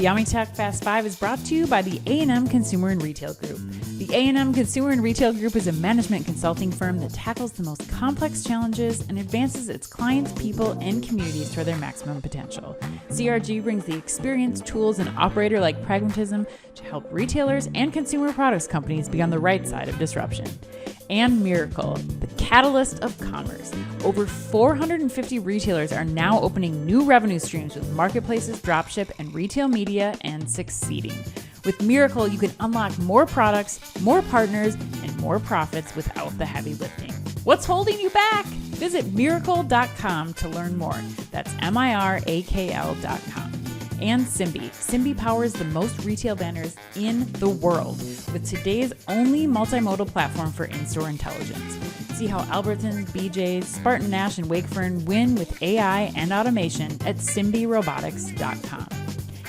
OmniTalk Fast 5 is brought to you by the A&M Consumer and Retail Group. The A&M Consumer and Retail Group is a management consulting firm that tackles the most complex challenges and advances its clients, people, and communities toward their maximum potential. CRG brings the experience, tools, and operator-like pragmatism to help retailers and consumer products companies be on the right side of disruption. And Mirakl, the catalyst of commerce. Over 450 retailers are now opening new revenue streams with marketplaces, dropship, and retail media, and succeeding. With Mirakl, you can unlock more products, more partners, and more profits without the heavy lifting. What's holding you back? Visit Mirakl.com to learn more. That's Mirakl.com. And Simbe. Simbe powers the most retail banners in the world with today's only multimodal platform for in-store intelligence. See how Albertsons, BJ's, Spartan Nash, and Wakefern win with AI and automation at SimbeRobotics.com.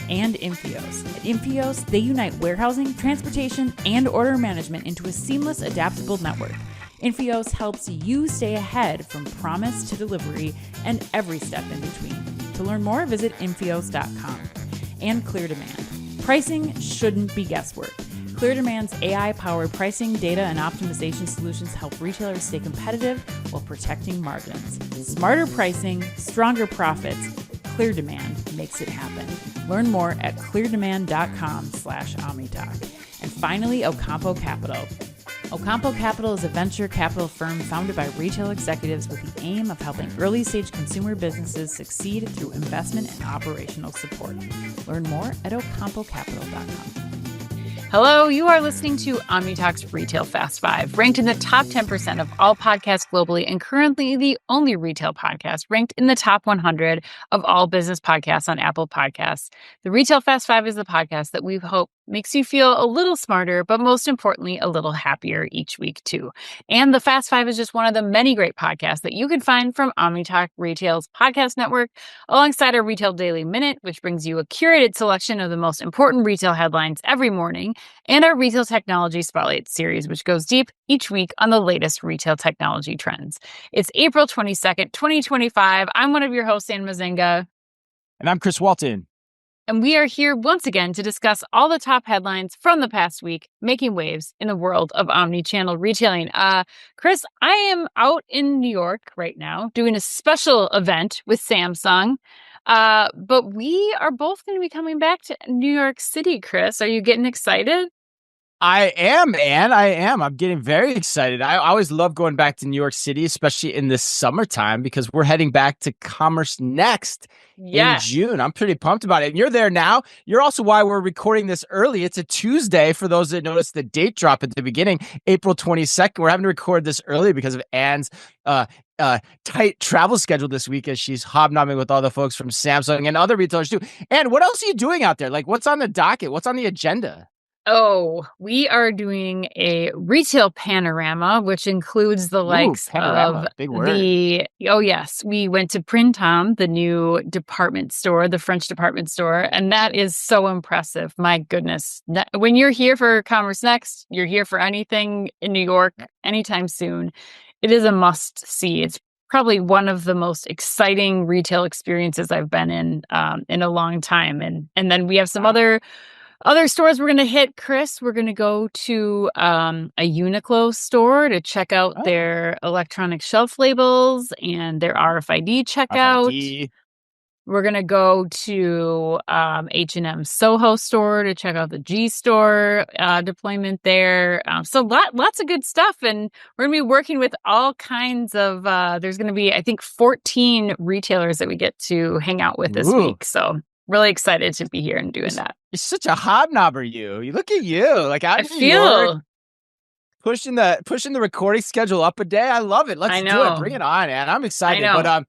And Infios. At Infios, they unite warehousing, transportation, and order management into a seamless, adaptable network. Infios helps you stay ahead from promise to delivery and every step in between. To learn more, visit Infios.com. And ClearDemand. Pricing shouldn't be guesswork. ClearDemand's AI-powered pricing, data, and optimization solutions help retailers stay competitive while protecting margins. Smarter pricing, stronger profits. ClearDemand makes it happen. Learn more at cleardemand.com/OmniTalk. And finally, Ocampo Capital. Ocampo Capital is a venture capital firm founded by retail executives with the aim of helping early-stage consumer businesses succeed through investment and operational support. Learn more at ocampocapital.com. Hello, you are listening to OmniTalk's Retail Fast 5, ranked in the top 10% of all podcasts globally and currently the only retail podcast ranked in the top 100 of all business podcasts on Apple Podcasts. The Retail Fast 5 is the podcast that we hope makes you feel a little smarter, but most importantly, a little happier each week too. And the Fast 5 is just one of the many great podcasts that you can find from OmniTalk Retail's podcast network, alongside our Retail Daily Minute, which brings you a curated selection of the most important retail headlines every morning, and our Retail Technology Spotlight series, which goes deep each week on the latest retail technology trends. It's April 22nd, 2025. I'm one of your hosts, Ann Mazinga. And I'm Chris Walton. And we are here once again to discuss all the top headlines from the past week, making waves in the world of omni-channel retailing. Chris, I am out in New York right now doing a special event with Samsung. But we are both going to be coming back to New York City, Chris. Are you getting excited? I am, Ann. I am. I'm getting very excited. I always love going back to New York City, especially in the summertime, because we're heading back to CommerceNext in June. I'm pretty pumped about it. And you're there now. You're also why we're recording this early. It's a Tuesday for those that noticed the date drop at the beginning, April 22nd. We're having to record this early because of Ann's tight travel schedule this week as she's hobnobbing with all the folks from Samsung and other retailers too. And what else are you doing out there? Like, what's on the docket? What's on the agenda? Oh, we are doing a retail panorama, which includes the likes of big word. We went to Printemps, the new department store, the French department store, and that is so impressive. My goodness. When you're here for CommerceNext, you're here for anything in New York anytime soon, it is a must see. It's probably one of the most exciting retail experiences I've been in a long time. And then we have some other stores we're going to hit, Chris. We're going to go to a Uniqlo store to check out their electronic shelf labels and their RFID checkout. We're going to go to H&M Soho store to check out the G store deployment there. So lots of good stuff. And we're going to be working with all kinds of, there's going to be, I think, 14 retailers that we get to hang out with this week. So really excited to be here and doing that. You're such a hobnobber, you. Look at you. Like I feel pushing the recording schedule up a day. I love it. Let's do it. Bring it on, man. I'm excited. But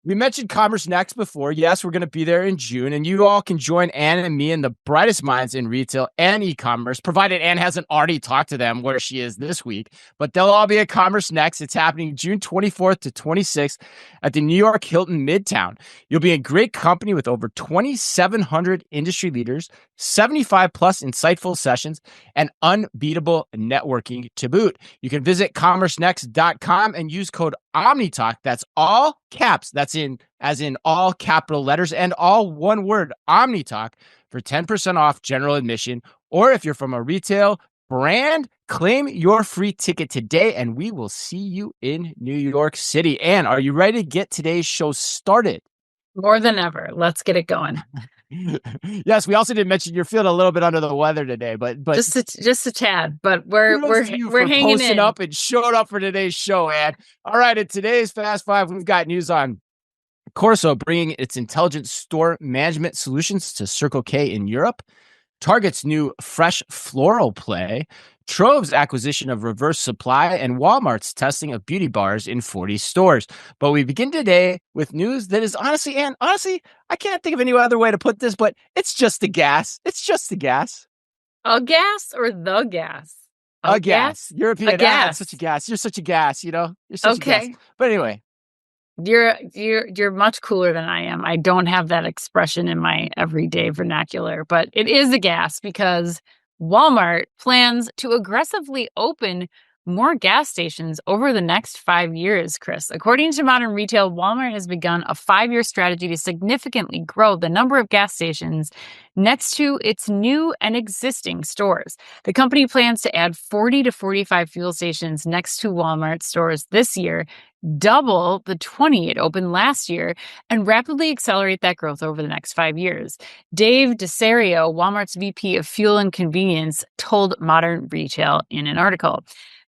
we mentioned CommerceNext before. Yes, we're going to be there in June, and you all can join Ann and me and the brightest minds in retail and e-commerce, provided Ann hasn't already talked to them where she is this week. But they'll all be at CommerceNext. It's happening June 24th to 26th at the New York Hilton Midtown. You'll be in great company with over 2,700 industry leaders, 75 plus insightful sessions, and unbeatable networking to boot. You can visit CommerceNext.com and use code OmniTalk. That's all caps. That's as in all capital letters and all one word, OmniTalk, for 10% off general admission. Or if you're from a retail brand, claim your free ticket today and we will see you in New York City. Ann, are you ready to get today's show started? More than ever. Let's get it going. Yes, we also didn't mention you're feeling a little bit under the weather today, but just a tad, but we're hanging posting in. up and showing up for today's show, Ann. All right, in today's Fast Five, we've got news on Quorso bringing its intelligent store management solutions to Circle K in Europe, Target's new fresh floral play, Trove's acquisition of reverse.supply, and Walmart's testing of beauty bars in 40 stores. But we begin today with news that is honestly, I can't think of any other way to put this, but it's just the gas. It's just the gas. A gas or the gas? A gas. European. A gas. Such a gas. You're such a gas, you know? You're such a gas. But anyway. You're much cooler than I am. I don't have that expression in my everyday vernacular, but it is a gas because Walmart plans to aggressively open more gas stations over the next 5 years, Chris. According to Modern Retail, Walmart has begun a 5-year strategy to significantly grow the number of gas stations next to its new and existing stores. The company plans to add 40 to 45 fuel stations next to Walmart stores this year, double the 20 it opened last year, and rapidly accelerate that growth over the next 5 years. Dave DeSario, Walmart's VP of Fuel and Convenience, told Modern Retail in an article.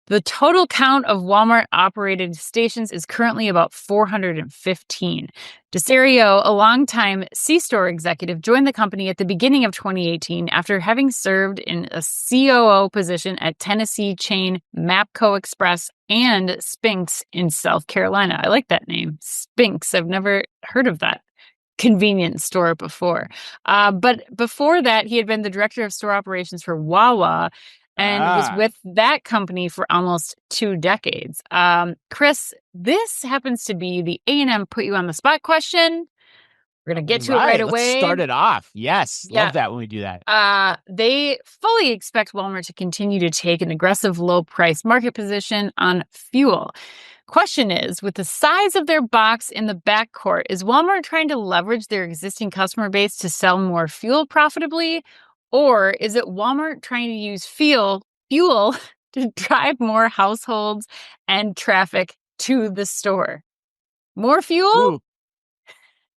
The total count of Walmart-operated stations is currently about 415. DeSario, a longtime C-store executive, joined the company at the beginning of 2018 after having served in a COO position at Tennessee chain Mapco Express and Spinks in South Carolina. I like that name, Spinks. I've never heard of that convenience store before. But before that, he had been the director of store operations for Wawa, and was with that company for almost 2 decades. Chris, this happens to be the A&M put you on the spot question. We're going to get to it right away. Let's start it off. Yes. Yeah. Love that when we do that. They fully expect Walmart to continue to take an aggressive low price market position on fuel. Question is, with the size of their box in the backcourt, is Walmart trying to leverage their existing customer base to sell more fuel profitably? Or is it Walmart trying to use fuel to drive more households and traffic to the store? More fuel? Ooh.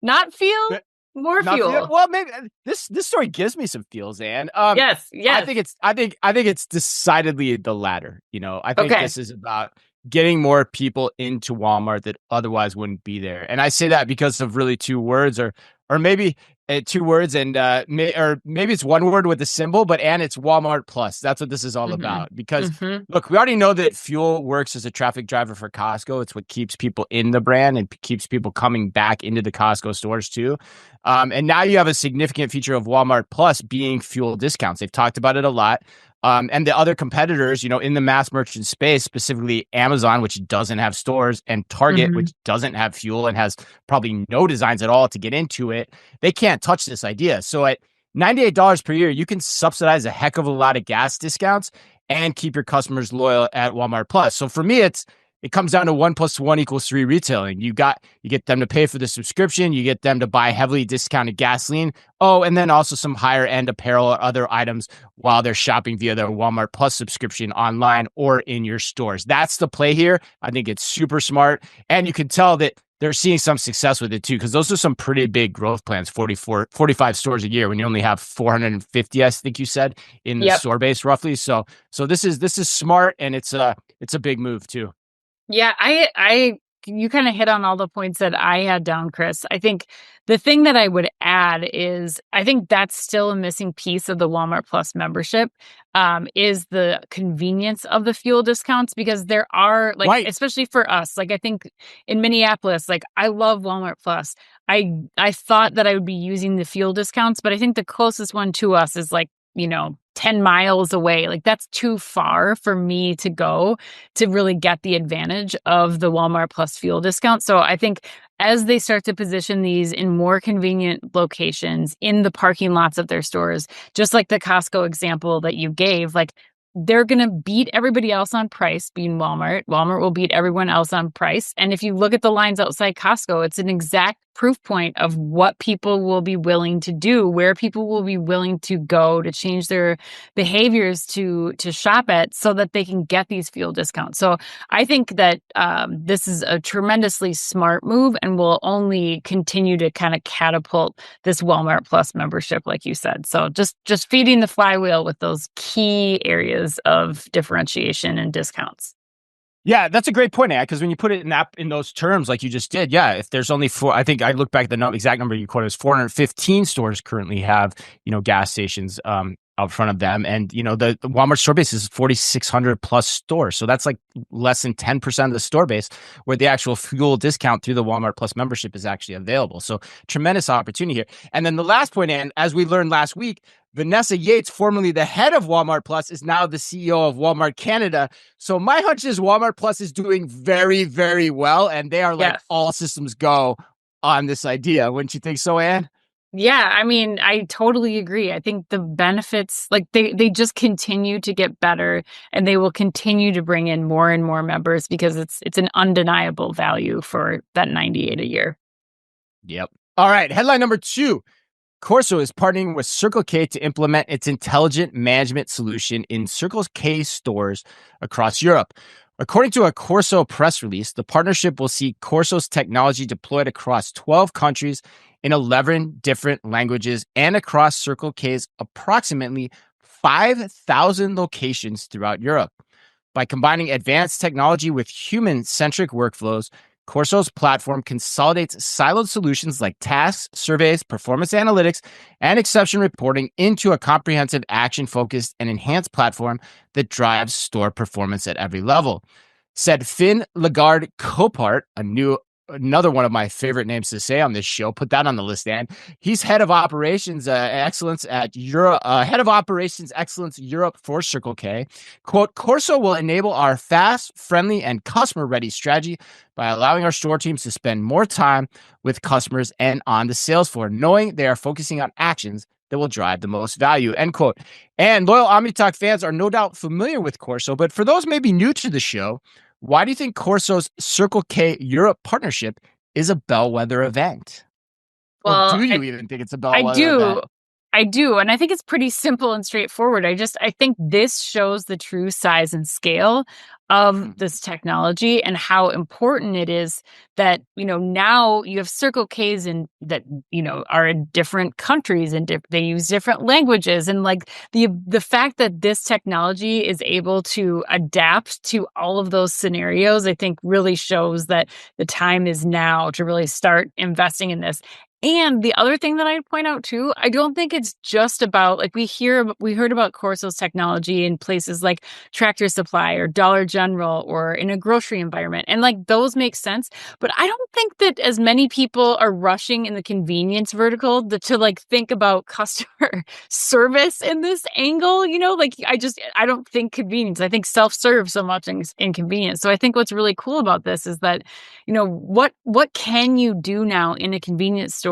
Not fuel? More fuel. Well, maybe this story gives me some feels, Ann. Yes. I think it's decidedly the latter. You know, I think this is about getting more people into Walmart that otherwise wouldn't be there. And I say that because of really 2 words, or maybe 2 words, and or maybe it's 1 word with a symbol, and it's Walmart Plus. That's what this is all about. Because look, we already know that fuel works as a traffic driver for Costco. It's what keeps people in the brand and keeps people coming back into the Costco stores too. And now you have a significant feature of Walmart Plus being fuel discounts. They've talked about it a lot. And the other competitors, you know, in the mass merchant space, specifically Amazon, which doesn't have stores, and Target, which doesn't have fuel and has probably no designs at all to get into it, they can't touch this idea. So at $98 per year, you can subsidize a heck of a lot of gas discounts and keep your customers loyal at Walmart Plus. So for me, it comes down to 1 + 1 = 3 retailing. You get them to pay for the subscription. You get them to buy heavily discounted gasoline. Oh, and then also some higher end apparel or other items while they're shopping via their Walmart Plus subscription online or in your stores. That's the play here. I think it's super smart. And you can tell that they're seeing some success with it too, because those are some pretty big growth plans, 45 stores a year when you only have 450, I think you said, in the store base roughly. So this is smart, and it's a big move too. Yeah, you kind of hit on all the points that I had down, Chris. I think the thing that I would add is I think that's still a missing piece of the Walmart Plus membership, is the convenience of the fuel discounts, because there are especially for us, I think in Minneapolis, I love Walmart Plus. I thought that I would be using the fuel discounts, but I think the closest one to us is 10 miles away. That's too far for me to go to really get the advantage of the Walmart Plus fuel discount. So I think as they start to position these in more convenient locations in the parking lots of their stores, just like the Costco example that you gave, they're going to beat everybody else on price, being Walmart. Walmart will beat everyone else on price. And if you look at the lines outside Costco, it's an exact proof point of what people will be willing to do, where people will be willing to go to change their behaviors to shop at, so that they can get these fuel discounts. So I think that this is a tremendously smart move and will only continue to kind of catapult this Walmart Plus membership, like you said. So just feeding the flywheel with those key areas of differentiation and discounts. Yeah, that's a great point, because when you put it in those terms, like you just did, if there's only I think I looked back at the exact number you quoted, is 415 stores currently have, gas stations out front of them. And, the Walmart store base is 4,600 plus stores. So that's like less than 10% of the store base where the actual fuel discount through the Walmart Plus membership is actually available. So tremendous opportunity here. And then the last point, and as we learned last week, Vanessa Yates, formerly the head of Walmart Plus, is now the CEO of Walmart Canada. So my hunch is Walmart Plus is doing very, very well. And they are like all systems go on this idea. Wouldn't you think so, Anne? Yeah, I mean, I totally agree. I think the benefits, like they just continue to get better, and they will continue to bring in more and more members because it's an undeniable value for that $98 a year. Yep. All right. Headline number 2. Quorso is partnering with Circle K to implement its intelligent management solution in Circle K stores across Europe. According to a Quorso press release, the partnership will see Quorso's technology deployed across 12 countries in 11 different languages and across Circle K's approximately 5,000 locations throughout Europe. By combining advanced technology with human-centric workflows, Quorso's platform consolidates siloed solutions like tasks, surveys, performance analytics, and exception reporting into a comprehensive, action-focused, and enhanced platform that drives store performance at every level. Said Finn Lagarde Copart, another one of my favorite names to say on this show. Put that on the list, Dan. He's head of operations excellence at Europe for Circle K. Quote, Quorso will enable our fast, friendly, and customer-ready strategy by allowing our store teams to spend more time with customers and on the sales floor, knowing they are focusing on actions that will drive the most value, end quote. And loyal OmniTalk fans are no doubt familiar with Quorso, but for those maybe new to the show, why do you think Quorso's Circle K Europe partnership is a bellwether event? Well, or do you even think it's a bellwether event? I do. And I think it's pretty simple and straightforward. I think this shows the true size and scale of this technology and how important it is that, now you have Circle K's that, are in different countries and they use different languages. And like the fact that this technology is able to adapt to all of those scenarios, I think really shows that the time is now to really start investing in this. And the other thing that I'd point out too, I don't think it's just about, like, we heard about Quorso's technology in places like Tractor Supply or Dollar General or in a grocery environment. And like those make sense. But I don't think that as many people are rushing in the convenience vertical to like think about customer service in this angle, I don't think convenience. I think self-serve so much in convenience. So I think what's really cool about this is that, what can you do now in a convenience store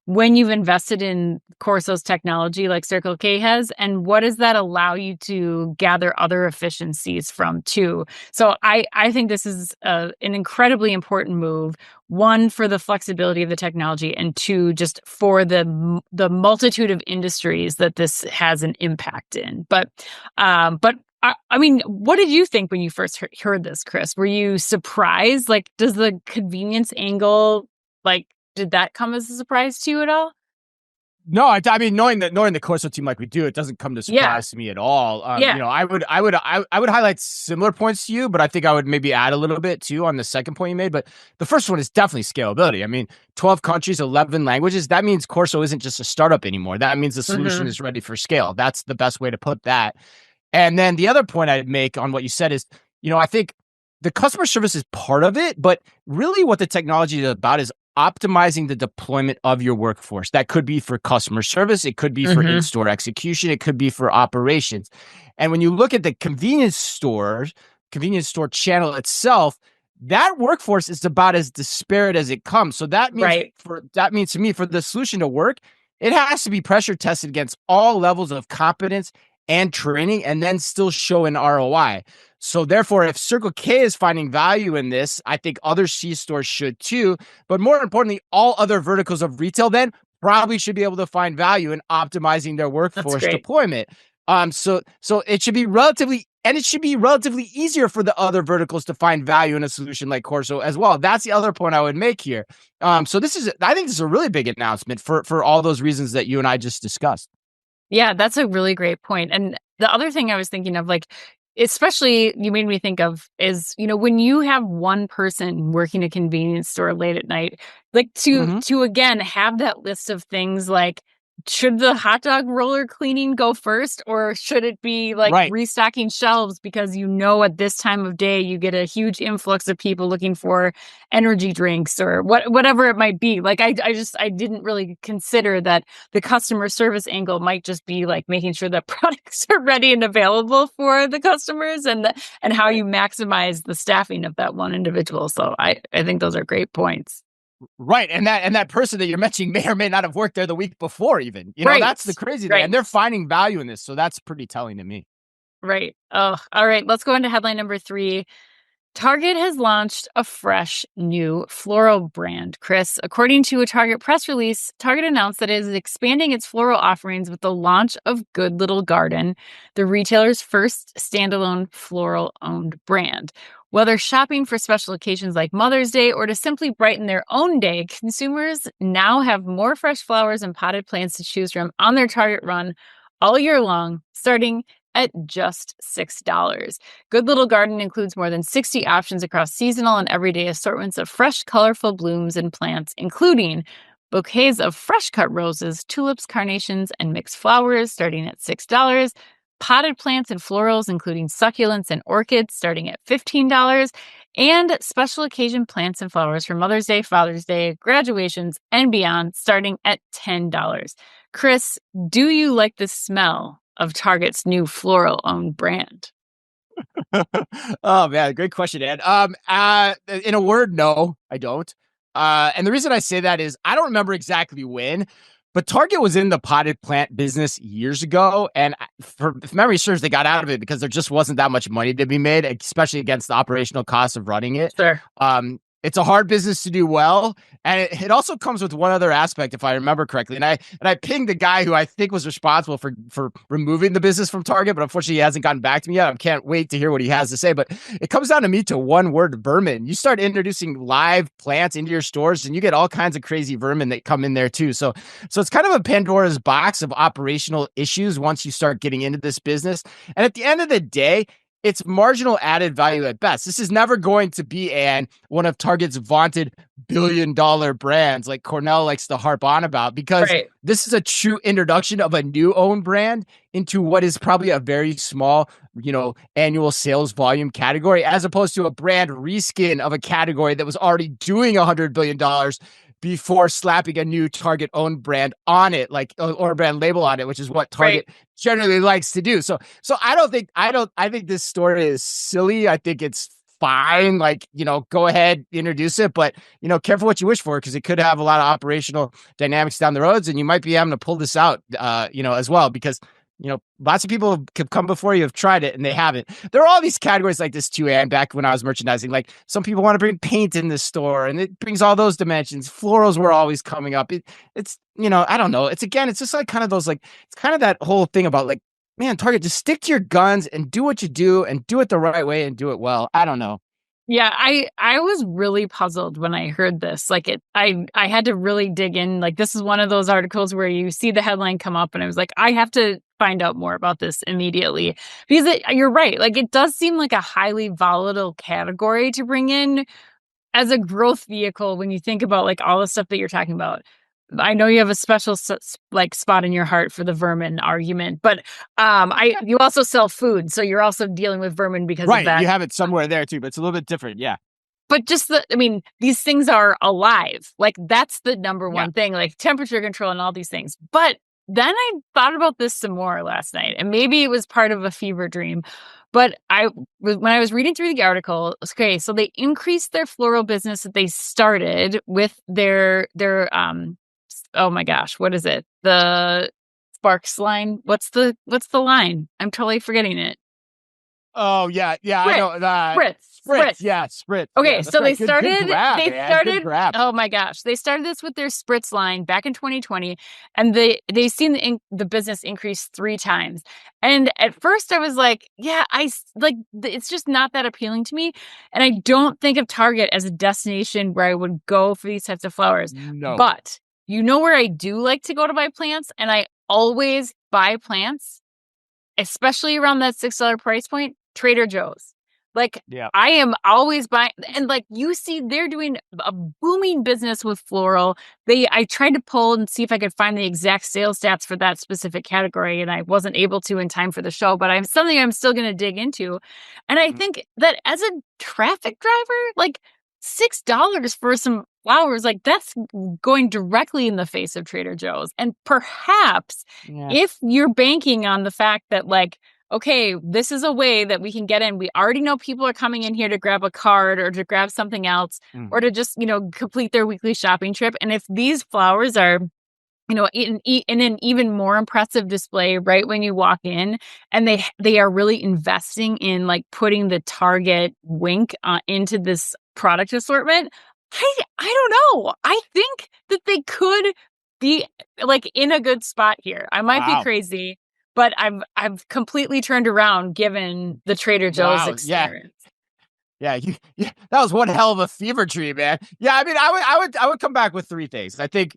when you've invested in Quorso's technology like Circle K has, and what does that allow you to gather other efficiencies from too? So I think this is an incredibly important move, one, for the flexibility of the technology, and two, just for the multitude of industries that this has an impact in. But I mean, what did you think when you first heard this, Chris? Were you surprised? Like, does the convenience angle, did that come as a surprise to you at all? No, I mean, knowing the Quorso team like we do, it doesn't come to surprise to me at all. I would highlight similar points to you, but I think I would maybe add a little bit too on the second point you made. But the first one is definitely scalability. I mean, 12 countries, 11 languages. That means Quorso isn't just a startup anymore. That means the solution is ready for scale. That's the best way to put that. And then the other point I'd make on what you said is, I think the customer service is part of it, but really what the technology is about is optimizing the deployment of your workforce. That could be for customer service. It could be for in-store execution. It could be for operations. And when you look at the convenience store channel itself, that workforce is about as disparate as it comes. So that means to me, for the solution to work, it has to be pressure tested against all levels of competence and training and then still show an ROI. So therefore, if Circle K is finding value in this, I think other C stores should too. But more importantly, all other verticals of retail then probably should be able to find value in optimizing their workforce deployment. So it should be relatively easier for the other verticals to find value in a solution like Quorso as well. That's the other point I would make here. So I think this is a really big announcement for all those reasons that you and I just discussed. Yeah, that's a really great point. And the other thing I was thinking of, like, especially you made me think of is, when you have one person working a convenience store late at night, like to again have that list of things like, should the hot dog roller cleaning go first, or should it be like restocking shelves because at this time of day you get a huge influx of people looking for energy drinks or whatever it might be. Like I didn't really consider that the customer service angle might just be like making sure that products are ready and available for the customers and how you maximize the staffing of that one individual. So I think those are great points. Right. And that person that you're mentioning may or may not have worked there the week before even. That's the crazy thing. And they're finding value in this. So that's pretty telling to me. Right. Oh, all right. Let's go into headline number 3. Target has launched a fresh new floral brand. Chris, according to a Target press release, Target announced that it is expanding its floral offerings with the launch of Good Little Garden, the retailer's first standalone floral-owned brand. Whether shopping for special occasions like Mother's Day or to simply brighten their own day, consumers now have more fresh flowers and potted plants to choose from on their Target run all year long, starting at just $6. Good Little Garden includes more than 60 options across seasonal and everyday assortments of fresh, colorful blooms and plants, including bouquets of fresh-cut roses, tulips, carnations, and mixed flowers starting at $6, potted plants and florals, including succulents and orchids, starting at $15, and special occasion plants and flowers for Mother's Day, Father's Day, graduations, and beyond, starting at $10. Chris, do you like the smell of Target's new floral-owned brand? Oh man, great question, Ed. In a word, no, I don't. And the reason I say that is I don't remember exactly when, but Target was in the potted plant business years ago, and if memory serves, they got out of it because there just wasn't that much money to be made, especially against the operational costs of running it. Sure. It's a hard business to do well, and it also comes with one other aspect, if I remember correctly. And I pinged the guy who I think was responsible for removing the business from Target, but unfortunately he hasn't gotten back to me yet. I can't wait to hear what he has to say. But it comes down to me to one word: vermin. You start introducing live plants into your stores, and you get all kinds of crazy vermin that come in there too. So it's kind of a Pandora's box of operational issues once you start getting into this business. And at the end of the day, it's marginal added value at best. This is never going to be one of Target's vaunted billion-dollar brands like Cornell likes to harp on about, because this is a true introduction of a new own brand into what is probably a very small, annual sales volume category, as opposed to a brand reskin of a category that was already doing $100 billion before slapping a new Target owned brand on it, or a brand label on it, which is what Target generally likes to do. So I think this story is silly. I think it's fine. Go ahead, introduce it, but careful what you wish for, because it could have a lot of operational dynamics down the roads, and you might be having to pull this out, as well, because lots of people have come before you have tried it and they haven't. There are all these categories like this too, and back when I was merchandising, like some people want to bring paint in the store and it brings all those dimensions. Florals were always coming up. It's I don't know. It's just like kind of those, it's kind of that whole thing about man, Target, just stick to your guns and do what you do and do it the right way and do it well. I don't know. Yeah, I was really puzzled when I heard this. I had to really dig in. This is one of those articles where you see the headline come up and I was like, I have to find out more about this immediately, because you're right. It does seem like a highly volatile category to bring in as a growth vehicle when you think about all the stuff that you're talking about. I know you have a special spot in your heart for the vermin argument, but you also sell food, so you're also dealing with vermin because of that. You have it somewhere there too, but it's a little bit different, yeah. But just these things are alive. That's the number one thing, temperature control and all these things. But then I thought about this some more last night, and maybe it was part of a fever dream. But when I was reading through the article, okay, so they increased their floral business that they started with their oh my gosh, what is it? The Sparks line. What's the line? I'm totally forgetting it. Oh yeah, I know that. Spritz. Yeah, Spritz. Okay, Yeah, that's so right. Good grab, man. Good grab. Oh my gosh, they started this with their Spritz line back in 2020, and they've seen the business increase 3 times. And at first, I was like, yeah, it's just not that appealing to me, and I don't think of Target as a destination where I would go for these types of flowers. No, but you know where I do like to go to buy plants, and I always buy plants, especially around that $6 price point, Trader Joe's. Like, yeah. I am always buying, and like you see, they're doing a booming business with Floral. I tried to pull and see if I could find the exact sales stats for that specific category, and I wasn't able to in time for the show, but I'm still going to dig into. And I think that as a traffic driver, like $6 for some flowers, like that's going directly in the face of Trader Joe's. And perhaps if you're banking on the fact that like, okay, this is a way that we can get in. We already know people are coming in here to grab a card or to grab something else or to just, complete their weekly shopping trip. And if these flowers are, in an even more impressive display right when you walk in, and they are really investing in like putting the Target wink into this product assortment, I don't know. I think that they could be like in a good spot here. I might be crazy, but I've completely turned around given the Trader Joe's experience. Yeah, that was one hell of a fever dream, man. Yeah, I mean, I would come back with 3 things. I think,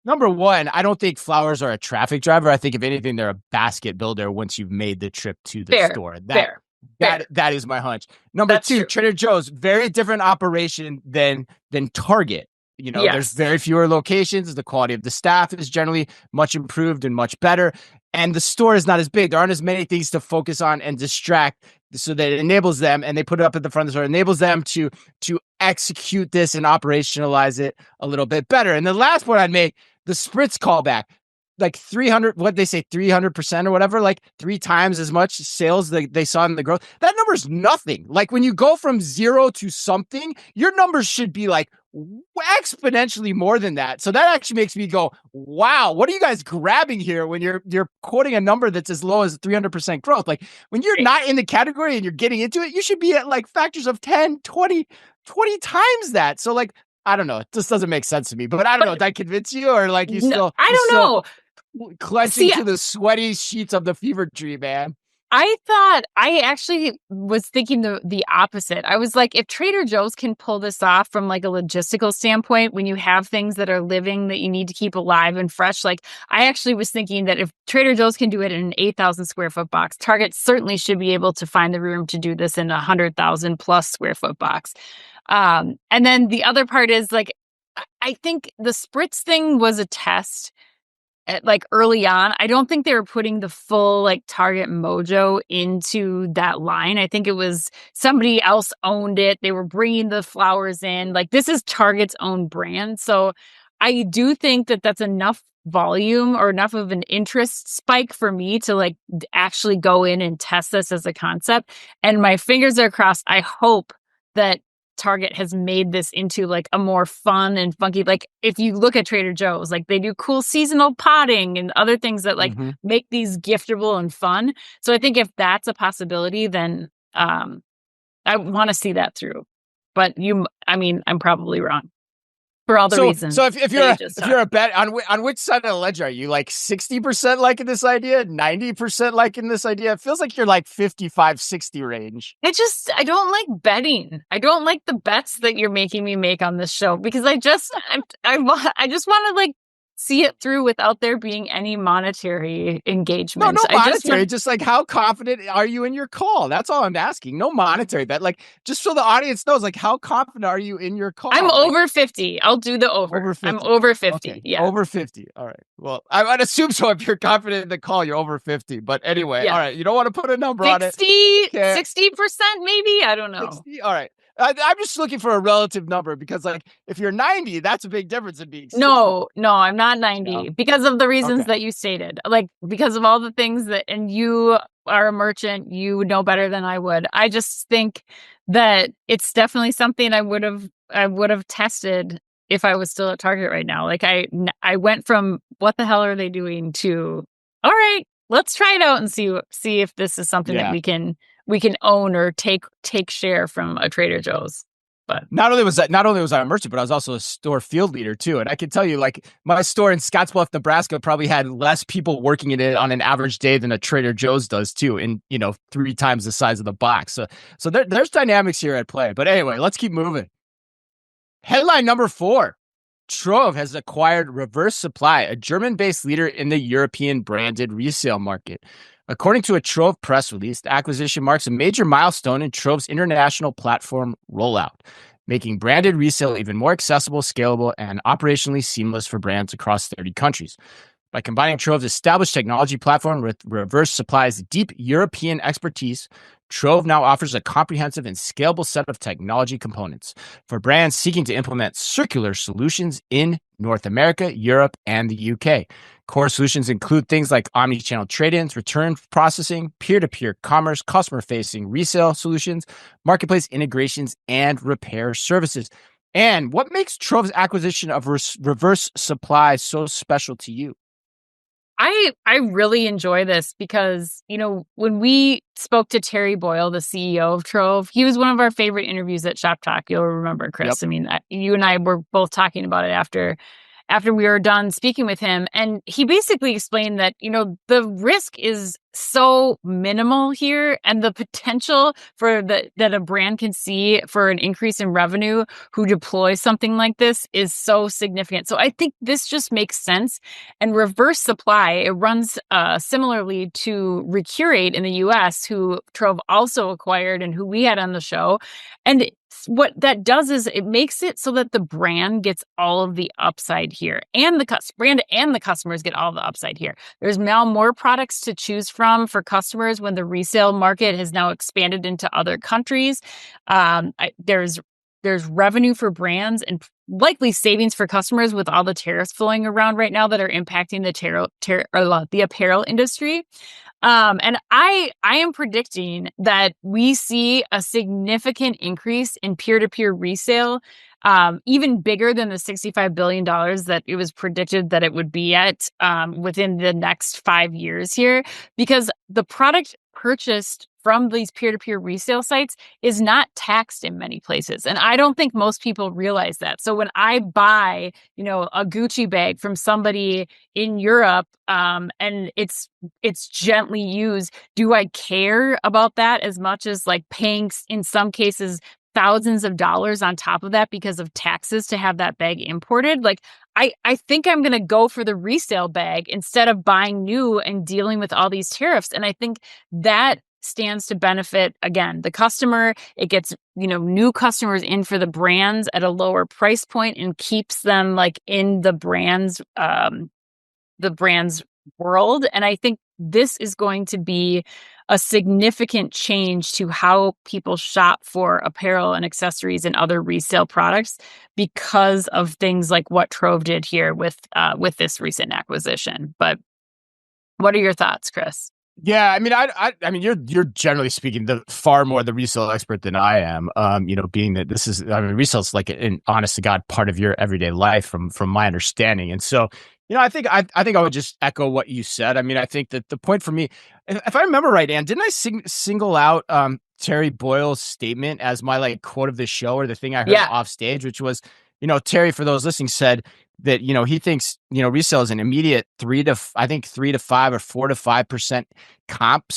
number one, I don't think flowers are a traffic driver. I think if anything, they're a basket builder once you've made the trip to the store. That is my hunch. Number 2, Trader Joe's, very different operation than Target. There's very fewer locations. The quality of the staff is generally much improved and much better. And the store is not as big. There aren't as many things to focus on and distract, so that it enables them, and they put it up at the front of the store, enables them to execute this and operationalize it a little bit better. And the last point I'd make, the Spritz callback, like 300% or whatever, like 3 times as much sales they saw in the growth. That number's nothing. Like when you go from 0 to something, your numbers should be like exponentially more than that. So that actually makes me go, wow, what are you guys grabbing here when you're quoting a number that's as low as 300% growth? Like when you're not in the category and you're getting into it, you should be at like factors of 10, 20 times that. So like, I don't know. It just doesn't make sense to me, but I don't know. Did I convince you, or like you still? I don't know. Clenching to the sweaty sheets of the fever dream, man. I actually was thinking the opposite. I was like, if Trader Joe's can pull this off from like a logistical standpoint, when you have things that are living that you need to keep alive and fresh, like I actually was thinking that if Trader Joe's can do it in an 8,000 square foot box, Target certainly should be able to find the room to do this in a 100,000 plus square foot box. And then the other part is like, I think the Spritz thing was a test. Like early on, I don't think they were putting the full like Target mojo into that line. I think it was somebody else owned it. They were bringing the flowers in. Like this is Target's own brand. So I do think that that's enough volume or enough of an interest spike for me to like actually go in and test this as a concept. And my fingers are crossed. I hope that Target has made this into like a more fun and funky, like if you look at Trader Joe's, like they do cool seasonal potting and other things that like make these giftable and fun. So I think if that's a possibility, then I want to see that through. But I'm probably wrong for all the reasons. So if you're a bet on which side of the ledger are you, like 60% liking this idea, 90% liking this idea? It feels like you're like 55-60 range. I don't like betting. I don't like the bets that you're making me make on this show, because I just want to like see it through without there being any monetary engagement. No monetary. Just like, how confident are you in your call? That's all I'm asking. No monetary bet. Like, just so the audience knows, like, how confident are you in your call? I'm over 50. I'll do the over. Over 50. I'm over 50. Okay. Yeah. Over 50. All right. Well, I'd assume so. If you're confident in the call, you're over 50. But anyway, all right. You don't want to put a number on it. 60% maybe? I don't know. 60? All right. I'm just looking for a relative number, because like if you're 90, that's a big difference in being 60. No, I'm not 90 because of the reasons that you stated, like because of all the things that, and you are a merchant, you know better than I would. I just think that it's definitely something I would have tested if I was still at Target right now. Like I went from what the hell are they doing to, all right, let's try it out and see if this is something that we can own or take share from a Trader Joe's. But not only was I a merchant, but I was also a store field leader too. And I can tell you, like, my store in Scottsbluff, Nebraska probably had less people working in it on an average day than a Trader Joe's does too. And, 3 times the size of the box. So there's dynamics here at play. But anyway, let's keep moving. Headline number 4. Trove has acquired Reverse Supply, a German-based leader in the European branded resale market. According to a Trove press release, the acquisition marks a major milestone in Trove's international platform rollout, making branded resale even more accessible, scalable, and operationally seamless for brands across 30 countries. By combining Trove's established technology platform with Reverse Supply's deep European expertise, Trove now offers a comprehensive and scalable set of technology components for brands seeking to implement circular solutions in North America, Europe, and the UK. Core solutions include things like omni-channel trade-ins, return processing, peer-to-peer commerce, customer-facing resale solutions, marketplace integrations, and repair services. And what makes Trove's acquisition of Reverse Supply so special to you? I really enjoy this because, when we spoke to Terry Boyle, the CEO of Trove, he was one of our favorite interviews at Shop Talk. You'll remember, Chris. Yep. I mean, you and I were both talking about it after we were done speaking with him. And he basically explained that, the risk is so minimal here, and the potential that a brand can see for an increase in revenue who deploys something like this is so significant. So I think this just makes sense. And Reverse Supply, it runs similarly to Recurate in the US, who Trove also acquired and who we had on the show. And what that does is it makes it so that the brand gets all of the upside here, and the brand and the customers get all the upside here. There's now more products to choose from for customers when the resale market has now expanded into other countries. There's revenue for brands and likely savings for customers with all the tariffs flowing around right now that are impacting the apparel industry. And I am predicting that we see a significant increase in peer-to-peer resale, even bigger than the $65 billion that it was predicted that it would be at within the next 5 years here, because the product purchased from these peer-to-peer resale sites is not taxed in many places. And I don't think most people realize that. So when I buy, a Gucci bag from somebody in Europe, and it's gently used, do I care about that as much as like paying, in some cases, thousands of dollars on top of that because of taxes to have that bag imported? Like, I think I'm going to go for the resale bag instead of buying new and dealing with all these tariffs. And I think that stands to benefit, again, the customer. It gets, new customers in for the brands at a lower price point and keeps them like in the brand's world. And I think this is going to be a significant change to how people shop for apparel and accessories and other resale products because of things like what Trove did here with this recent acquisition. But what are your thoughts, Chris? Yeah, I mean, you're generally speaking far more the resale expert than I am. Being that resale is like an honest to God part of your everyday life from my understanding. And so, I think I would just echo what you said. I mean, I think that the point for me, if I remember right, Ann, didn't I single out Terry Boyle's statement as my like quote of the show, or the thing I heard off stage, which was, Terry, for those listening, said that, he thinks, resale is an immediate 3 to 5 or 4 to 5% comp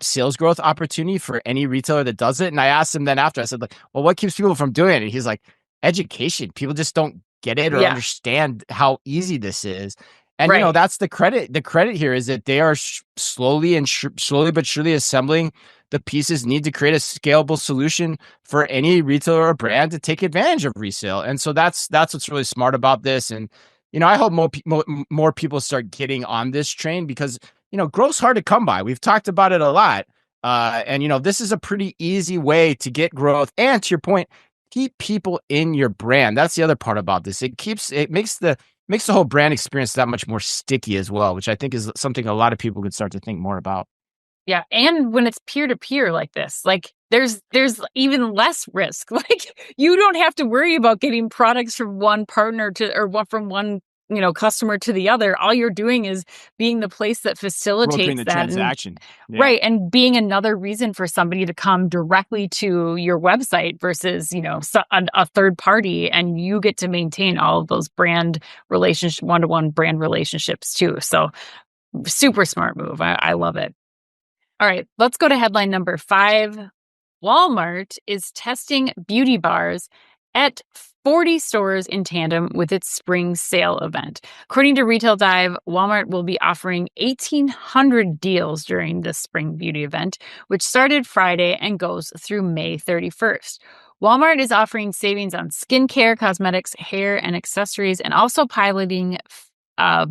sales growth opportunity for any retailer that does it. And I asked him then after, I said, like, well, what keeps people from doing it? And he's like, education. People just don't get it or understand how easy this is. And, that's the credit. The credit here is that they are slowly but surely assembling the pieces needed to create a scalable solution for any retailer or brand to take advantage of resale. And so that's what's really smart about this. And, I hope more people start getting on this train because, growth's hard to come by. We've talked about it a lot. And, this is a pretty easy way to get growth. And to your point, keep people in your brand. That's the other part about this. It makes the whole brand experience that much more sticky as well, which I think is something a lot of people could start to think more about. Yeah. And when it's peer-to-peer like this, like there's even less risk. Like you don't have to worry about getting products from one partner from one, customer to the other. All you're doing is being the place that facilitates the that transaction. Right. And being another reason for somebody to come directly to your website versus, a third party, and you get to maintain all of those one-to-one brand relationships too. So super smart move. I love it. All right, let's go to headline number 5. Walmart is testing beauty bars at 40 stores in tandem with its spring sale event. According to Retail Dive, Walmart will be offering 1,800 deals during the spring beauty event, which started Friday and goes through May 31st. Walmart is offering savings on skincare, cosmetics, hair, and accessories, and also piloting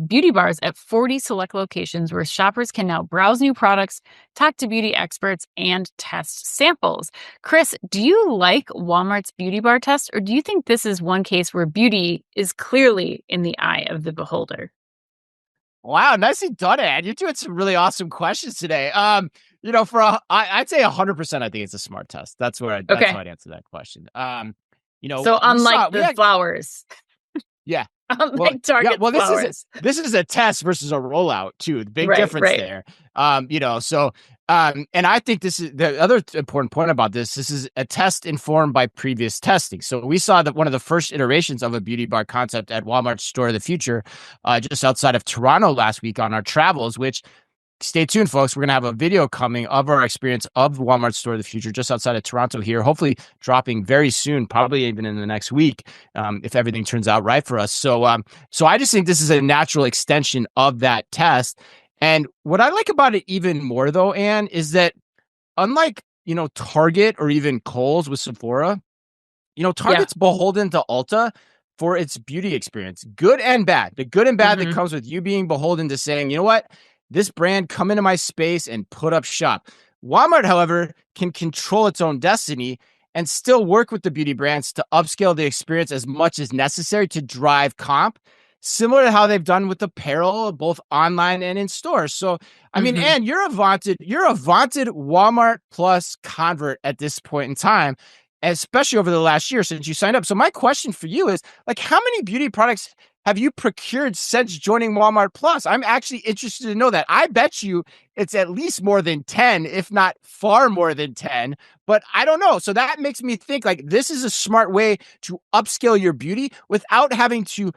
beauty bars at 40 select locations where shoppers can now browse new products, talk to beauty experts, and test samples. Chris, do you like Walmart's beauty bar test, or do you think this is one case where beauty is clearly in the eye of the beholder? Wow, nicely done, Ann. You're doing some really awesome questions today. I'd say 100%. I think it's a smart test. That's how I'd answer that question. So unlike the flowers. Yeah. Target flowers. This is a test versus a rollout too. The big difference there. And I think this is the other important point about this. This is a test informed by previous testing. So we saw that one of the first iterations of a beauty bar concept at Walmart's Store of the Future, just outside of Toronto last week on our travels, which stay tuned, folks. We're going to have a video coming of our experience of Walmart Store of the Future just outside of Toronto here, hopefully dropping very soon, probably even in the next week, if everything turns out right for us. So I just think this is a natural extension of that test. And what I like about it even more, though, Anne, is that unlike, Target or even Kohl's with Sephora, Target's beholden to Ulta for its beauty experience, good and bad. The good and bad that comes with you being beholden to saying, you know what? This brand, come into my space and put up shop. Walmart, however, can control its own destiny and still work with the beauty brands to upscale the experience as much as necessary to drive comp, similar to how they've done with apparel, both online and in stores. So, I mean, Ann, you're a vaunted Walmart Plus convert at this point in time, especially over the last year since you signed up. So my question for you is, like, how many beauty products have you procured since joining Walmart Plus? I'm actually interested to know that. I bet you it's at least more than 10, if not far more than 10, but I don't know. So that makes me think like this is a smart way to upscale your beauty without having to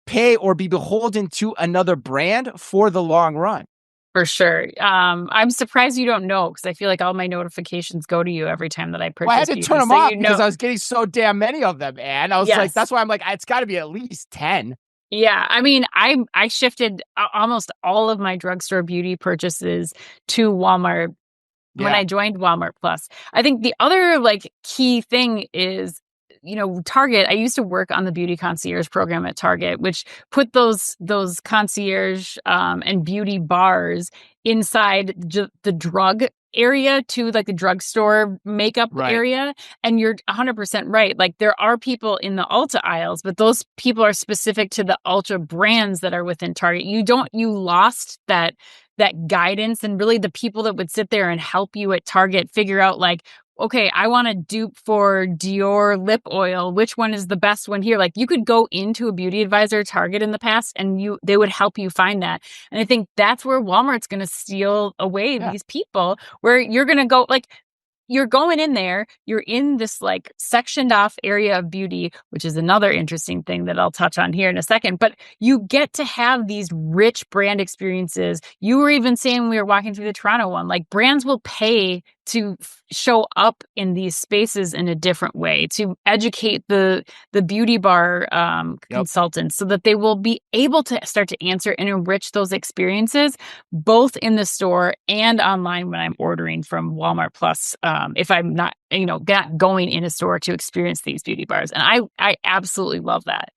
pay or be beholden to another brand for the long run. For sure. I'm surprised you don't know, because I feel like all my notifications go to you every time that I purchase. Well, I had to turn them off because I was getting so damn many of them, and I was like, that's why I'm like, it's got to be at least 10. Yeah, I mean, I shifted almost all of my drugstore beauty purchases to Walmart when I joined Walmart Plus. I think the other key thing is, Target. I used to work on the beauty concierge program at Target, which put those concierge and beauty bars inside the drug area to the drugstore makeup area. And you're 100% right. Like, there are people in the Ulta aisles, but those people are specific to the Ulta brands that are within Target. You lost that guidance, and really the people that would sit there and help you at Target figure out okay, I want a dupe for Dior lip oil. Which one is the best one here? You could go into a beauty advisor Target in the past and they would help you find that. And I think that's where Walmart's going to steal away these people, where you're going to go you're going in there, you're in this sectioned off area of beauty, which is another interesting thing that I'll touch on here in a second. But you get to have these rich brand experiences. You were even saying when we were walking through the Toronto one, brands will pay to show up in these spaces in a different way, to educate the beauty bar consultants so that they will be able to start to answer and enrich those experiences, both in the store and online when I'm ordering from Walmart Plus, if I'm not, going in a store to experience these beauty bars. And I absolutely love that.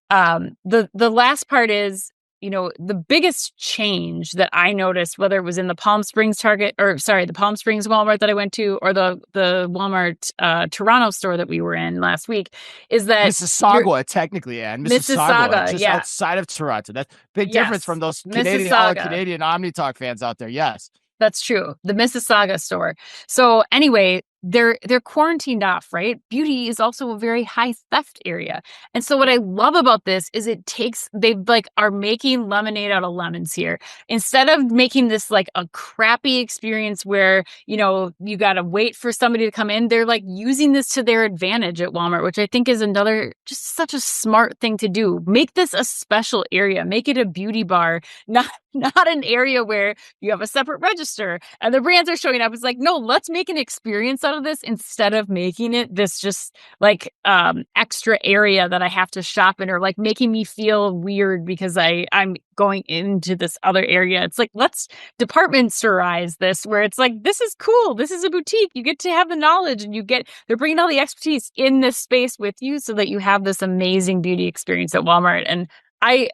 The last part is, the biggest change that I noticed, whether it was in the Palm Springs the Palm Springs Walmart that I went to, or the Walmart Toronto store that we were in last week, is that Mississauga, technically, and Mississauga, just outside of Toronto. That's big difference from those Canadian Omni Talk fans out there. Yes. That's true. The Mississauga store. So anyway, they're quarantined off, right? Beauty is also a very high theft area. And so what I love about this is they like are making lemonade out of lemons here. Instead of making this like a crappy experience where, you know, you got to wait for somebody to come in, they're like using this to their advantage at Walmart, which I think is another just such a smart thing to do. Make this a special area, make it a beauty bar, not an area where you have a separate register and the brands are showing up. It's like, no, let's make an experience out of this instead of making it this just like extra area that I have to shop in, or like making me feel weird because I'm going into this other area. It's like, let's department store-ize this, where it's like, this is cool. This is a boutique. You get to have the knowledge and they're bringing all the expertise in this space with you so that you have this amazing beauty experience at Walmart. And I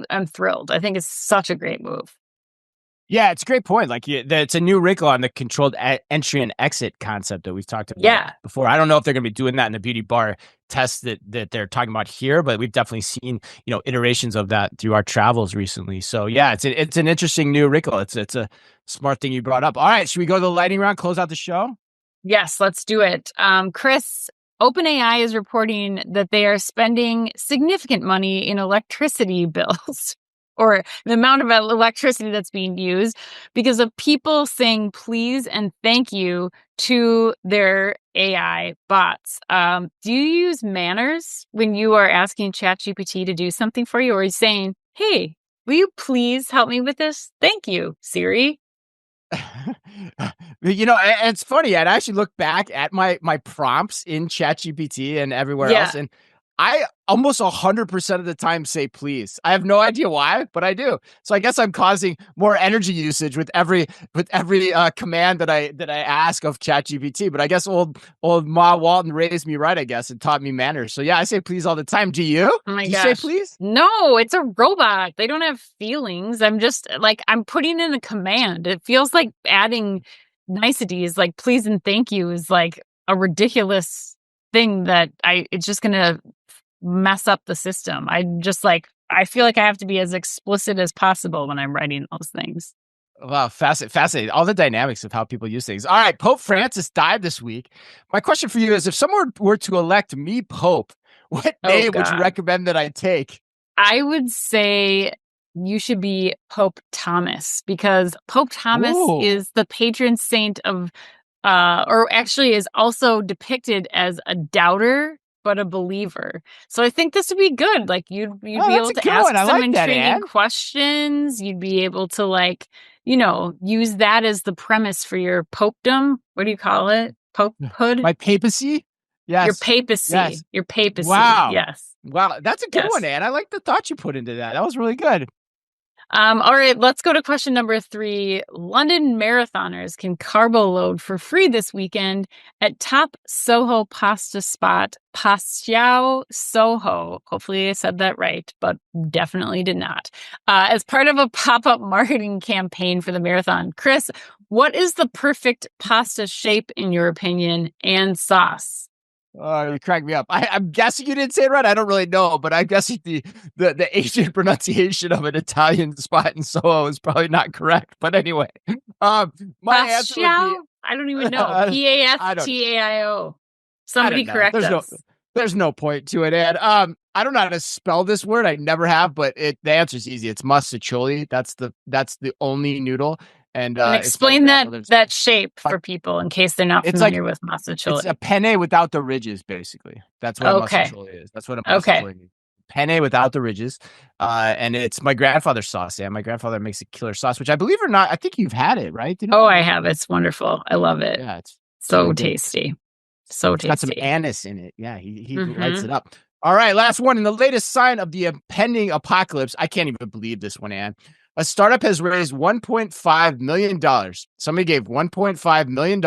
am thrilled. I think it's such a great move. Yeah, it's a great point. Like, it's a new wrinkle on the controlled entry and exit concept that we've talked about before. I don't know if they're going to be doing that in the beauty bar test that they're talking about here, but we've definitely seen, you know, iterations of that through our travels recently. So yeah, it's an interesting new wrinkle. It's a smart thing you brought up. All right, should we go to the lightning round, close out the show? Yes, let's do it. Chris, OpenAI is reporting that they are spending significant money in electricity bills or the amount of electricity that's being used because of people saying please and thank you to their AI bots. Do you use manners when you are asking ChatGPT to do something for you, or are you saying, hey, will you please help me with this? Thank you, Siri. You know, it's funny. I'd actually look back at my prompts in ChatGPT and everywhere else, and I almost 100% of the time say please. I have no idea why, but I do. So I guess I'm causing more energy usage with every command that I ask of ChatGPT. But I guess old Ma Walton raised me right, I guess, and taught me manners. So yeah, I say please all the time. Do you? Oh my Do gosh. you say please? No, it's a robot. They don't have feelings. I'm just like, I'm putting in a command. It feels like adding niceties, like please and thank you is like a ridiculous thing that it's just going to mess up the system. I feel like I have to be as explicit as possible when I'm writing those things. Wow, fascinating. All the dynamics of how people use things. All right, Pope Francis died this week. My question for you is, if someone were to elect me Pope, what name would you recommend that I take? I would say you should be Pope Thomas, because Pope Thomas is the patron saint of, or actually is also depicted as a doubter, but a believer. So I think this would be good. Like you'd be able to ask some intriguing questions. You'd be able to, like, you know, use that as the premise for your popedom. What do you call it? Popehood? My papacy? Yes. Your papacy. Yes. Your papacy. Wow. Yes. Wow. That's a good one, Ann. I like the thought you put into that. That was really good. All right, let's go to question number 3. London marathoners can carbo load for free this weekend at top Soho pasta spot, Pastiao Soho. Hopefully I said that right, but definitely did not. As part of a pop-up marketing campaign for the marathon. Chris, what is the perfect pasta shape in your opinion, and sauce? Oh, you cracked me up. I'm guessing you didn't say it right. I don't really know, but I'm guessing the Asian pronunciation of an Italian spot in Soho is probably not correct. But anyway, my answer would be, I don't even know. Pastaio. Somebody correct us. There's no point to it, Ed. I don't know how to spell this word. I never have, but the answer is easy. It's mustacholi. That's the only noodle. And explain that shape for people in case they're not familiar with mustacholi. It's a penne without the ridges, basically. That's what a mustacholi is. That's what a mustacholi is. Penne without the ridges. And it's my grandfather's sauce. Yeah, my grandfather makes a killer sauce, which I believe or not, I think you've had it, right? I have. It's wonderful. I love it. Yeah, it's so tasty. So tasty. Got some anise in it. Yeah, he lights it up. All right, last one. In the latest sign of the impending apocalypse, I can't even believe this one, Ann. A startup has raised $1.5 million. Somebody gave $1.5 million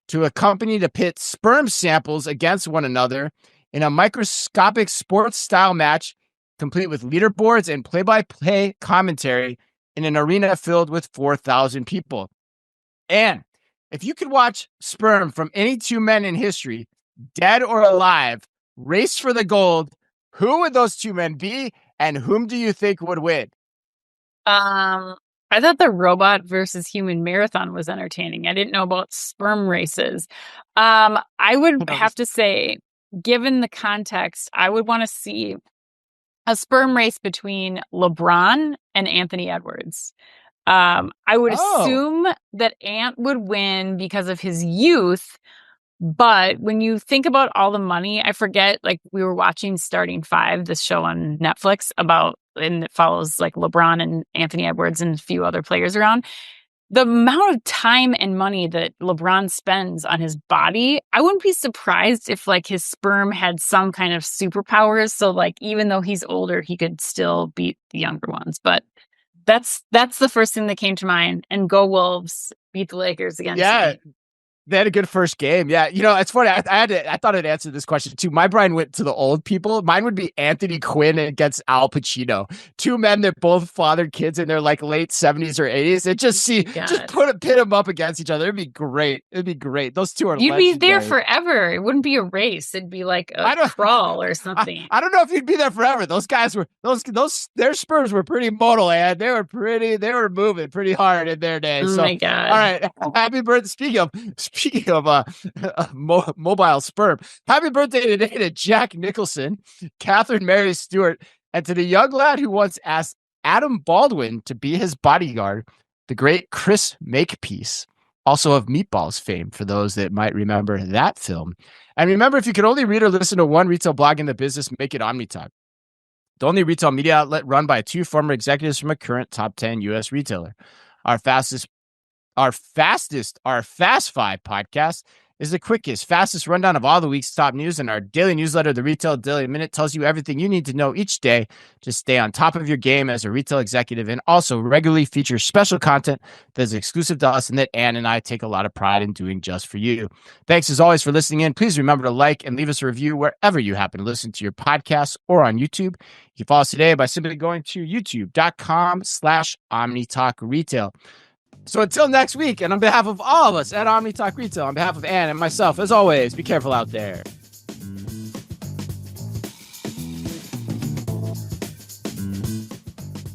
to a company to pit sperm samples against one another in a microscopic sports-style match, complete with leaderboards and play-by-play commentary in an arena filled with 4,000 people. And if you could watch sperm from any two men in history, dead or alive, race for the gold, who would those two men be, and whom do you think would win? I thought the robot versus human marathon was entertaining. I didn't know about sperm races. I would have to say, given the context, I would want to see a sperm race between LeBron and Anthony Edwards. I would assume that Ant would win because of his youth. But when you think about all the money, I forget, like we were watching Starting Five, this show on Netflix and it follows like LeBron and Anthony Edwards and a few other players around. The amount of time and money that LeBron spends on his body, I wouldn't be surprised if like his sperm had some kind of superpowers. So like, even though he's older, he could still beat the younger ones. But that's the first thing that came to mind. And go Wolves, beat the Lakers again. Yeah. They had a good first game. Yeah. You know, it's funny. I thought I'd answer this question too. My brain went to the old people. Mine would be Anthony Quinn against Al Pacino. Two men that both fathered kids in their like late 70s or 80s. It just pit them up against each other. It'd be great. Those two are You'd be there forever. It wouldn't be a race. It'd be like a crawl or something. I don't know if you'd be there forever. Those guys were their sperms were pretty modal, and they were moving pretty hard in their day. Oh my God. All right. Happy birthday. Speaking of mobile sperm, happy birthday today to Jack Nicholson, Catherine Mary Stewart, and to the young lad who once asked Adam Baldwin to be his bodyguard, the great Chris Makepeace, also of Meatballs fame, for those that might remember that film. And remember, if you could only read or listen to one retail blog in the business, make it Omni Talk, the only retail media outlet run by two former executives from a current top 10 U.S. retailer. Our Fast Five podcast is the quickest, fastest rundown of all the week's top news, and our daily newsletter, the Retail Daily Minute, tells you everything you need to know each day to stay on top of your game as a retail executive, and also regularly features special content that is exclusive to us and that Ann and I take a lot of pride in doing just for you. Thanks as always for listening in. Please remember to like and leave us a review wherever you happen to listen to your podcasts or on YouTube. You can follow us today by simply going to youtube.com/OmniTalkRetail. So until next week, and on behalf of all of us at Omni Talk Retail, on behalf of Ann and myself, as always, be careful out there.